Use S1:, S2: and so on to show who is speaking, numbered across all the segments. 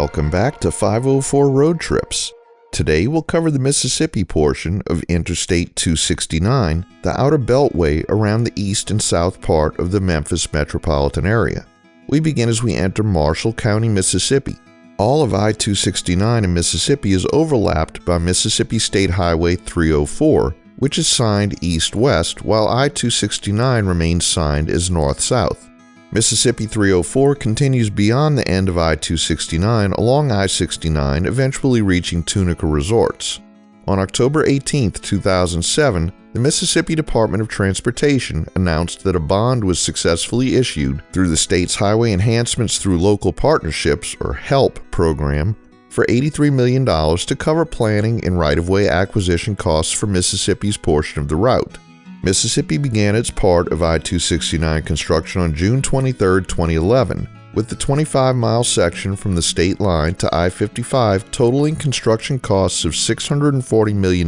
S1: Welcome back to 504 Road Trips. Today we'll cover the Mississippi portion of Interstate 269, the outer beltway around the east and south part of the Memphis metropolitan area. We begin as we enter Marshall County, Mississippi. All of I-269 in Mississippi is overlapped by Mississippi State Highway 304, which is signed east-west, while I-269 remains signed as north-south. Mississippi 304 continues beyond the end of I-269 along I-69, eventually reaching Tunica Resorts. On October 18, 2007, the Mississippi Department of Transportation announced that a bond was successfully issued through the state's Highway Enhancements Through Local Partnerships, or HELP, program for $83 million to cover planning and right-of-way acquisition costs for Mississippi's portion of the route. Mississippi began its part of I-269 construction on June 23, 2011, with the 25-mile section from the state line to I-55 totaling construction costs of $640 million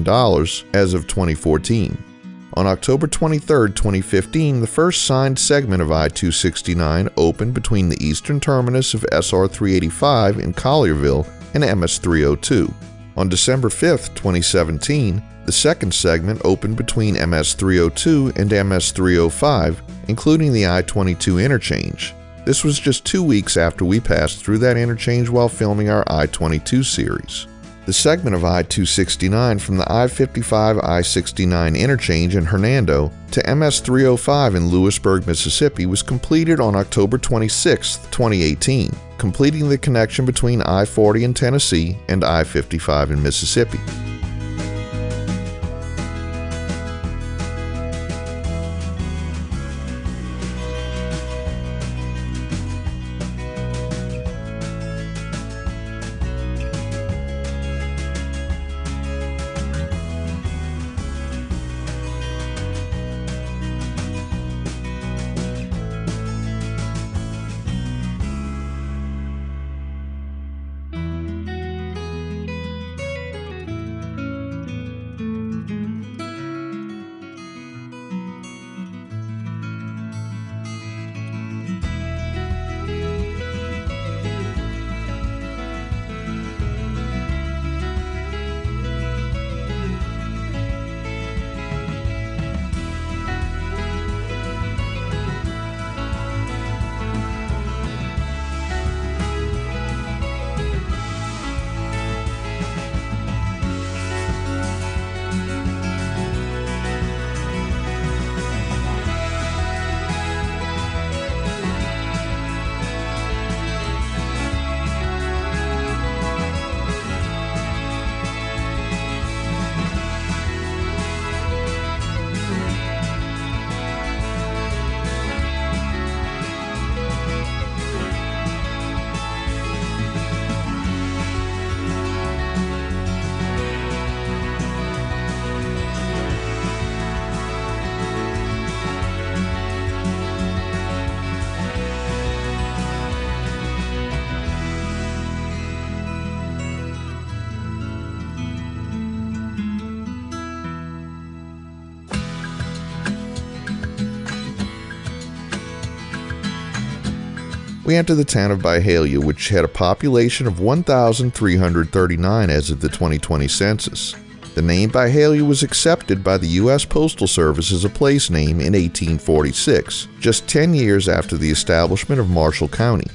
S1: as of 2014. On October 23, 2015, the first signed segment of I-269 opened between the eastern terminus of SR 385 in Collierville and MS 302. On December 5, 2017, the second segment opened between MS 302 and MS 305, including the I-22 interchange. This was just 2 weeks after we passed through that interchange while filming our I-22 series. The segment of I-269 from the I-55-I-69 interchange in Hernando to MS 305 in Lewisburg, Mississippi was completed on October 26, 2018, completing the connection between I-40 in Tennessee and I-55 in Mississippi. We enter the town of Byhalia, which had a population of 1,339 as of the 2020 census. The name Byhalia was accepted by the U.S. Postal Service as a place name in 1846, just 10 years after the establishment of Marshall County.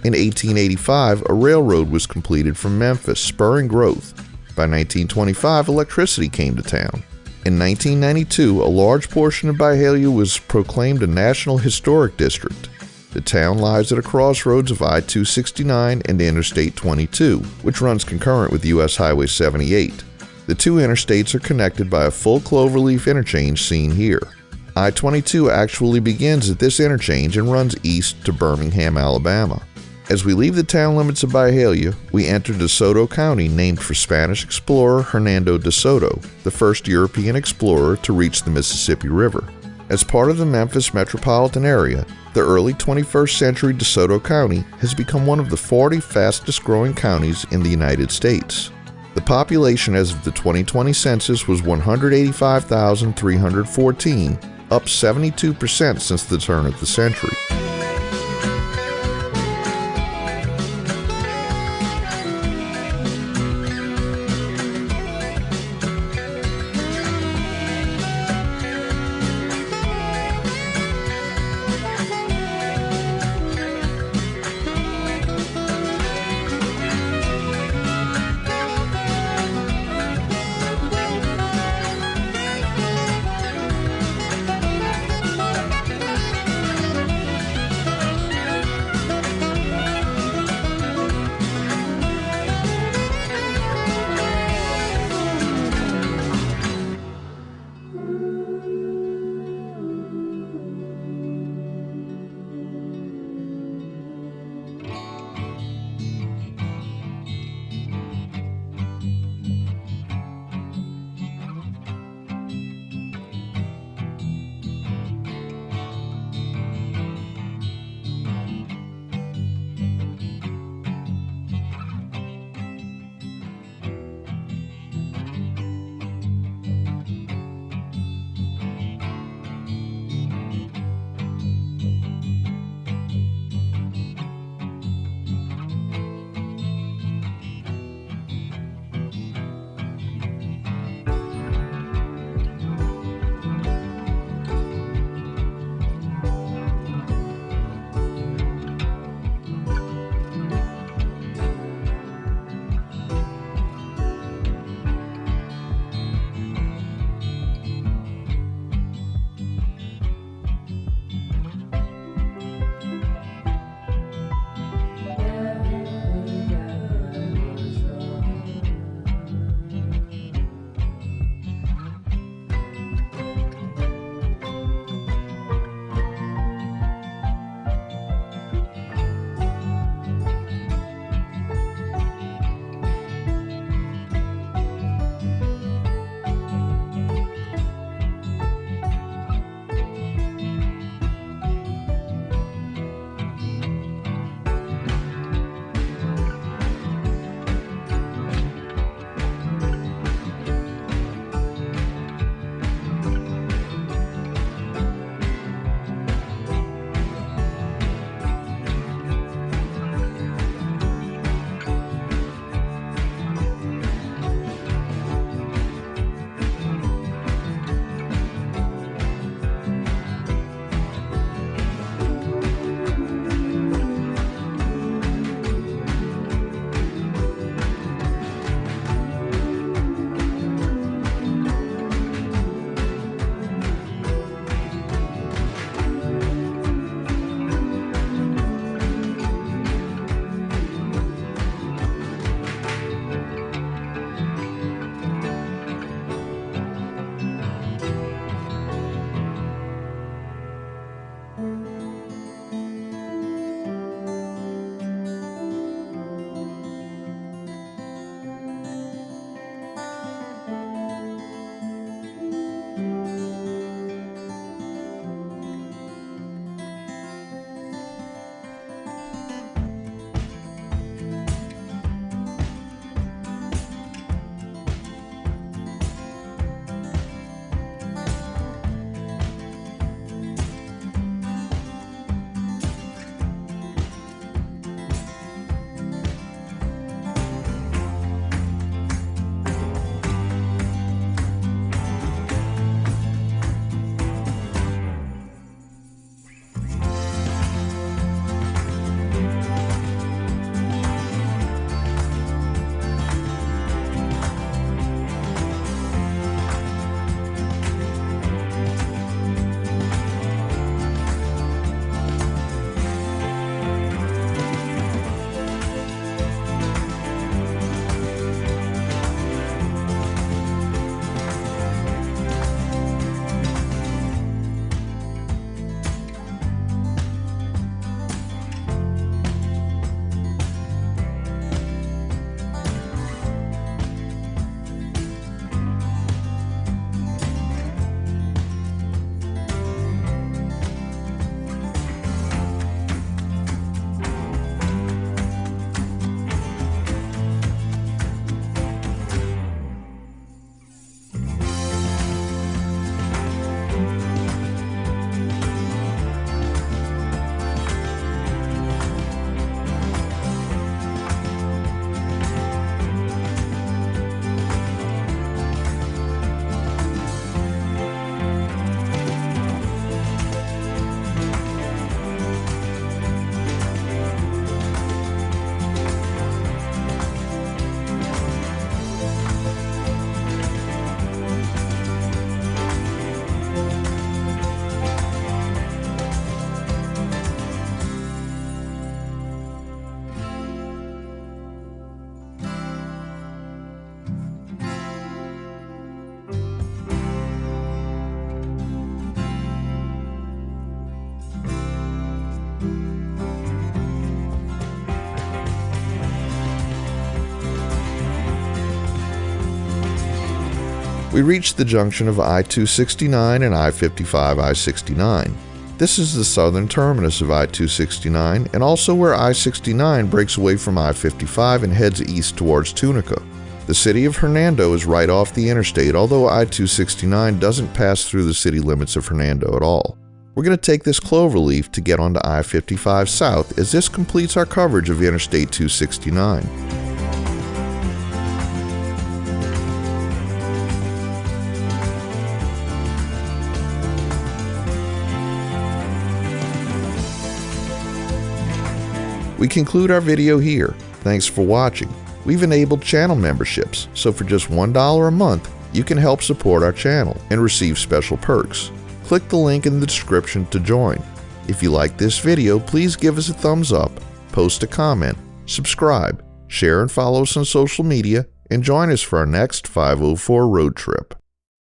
S1: In 1885, a railroad was completed from Memphis, spurring growth. By 1925, electricity came to town. In 1992, a large portion of Byhalia was proclaimed a National Historic District. The town lies at a crossroads of I-269 and Interstate 22, which runs concurrent with U.S. Highway 78. The two interstates are connected by a full cloverleaf interchange seen here. I-22 actually begins at this interchange and runs east to Birmingham, Alabama. As we leave the town limits of Byhalia, we enter De Soto County, named for Spanish explorer Hernando de Soto, the first European explorer to reach the Mississippi River. As part of the Memphis metropolitan area, the early 21st century De Soto County has become one of the 40 fastest growing counties in the United States. The population as of the 2020 census was 185,314, up 72% since the turn of the century. We reached the junction of I-269 and I-55-I-69. This is the southern terminus of I-269 and also where I-69 breaks away from I-55 and heads east towards Tunica. The city of Hernando is right off the interstate, although I-269 doesn't pass through the city limits of Hernando at all. We're going to take this cloverleaf to get onto I-55 south, as this completes our coverage of Interstate 269. We conclude our video here. Thanks for watching. We've enabled channel memberships, so for just $1 a month, you can help support our channel and receive special perks. Click the link in the description to join. If you like this video, please give us a thumbs up, post a comment, subscribe, share and follow us on social media, and join us for our next 504 road trip.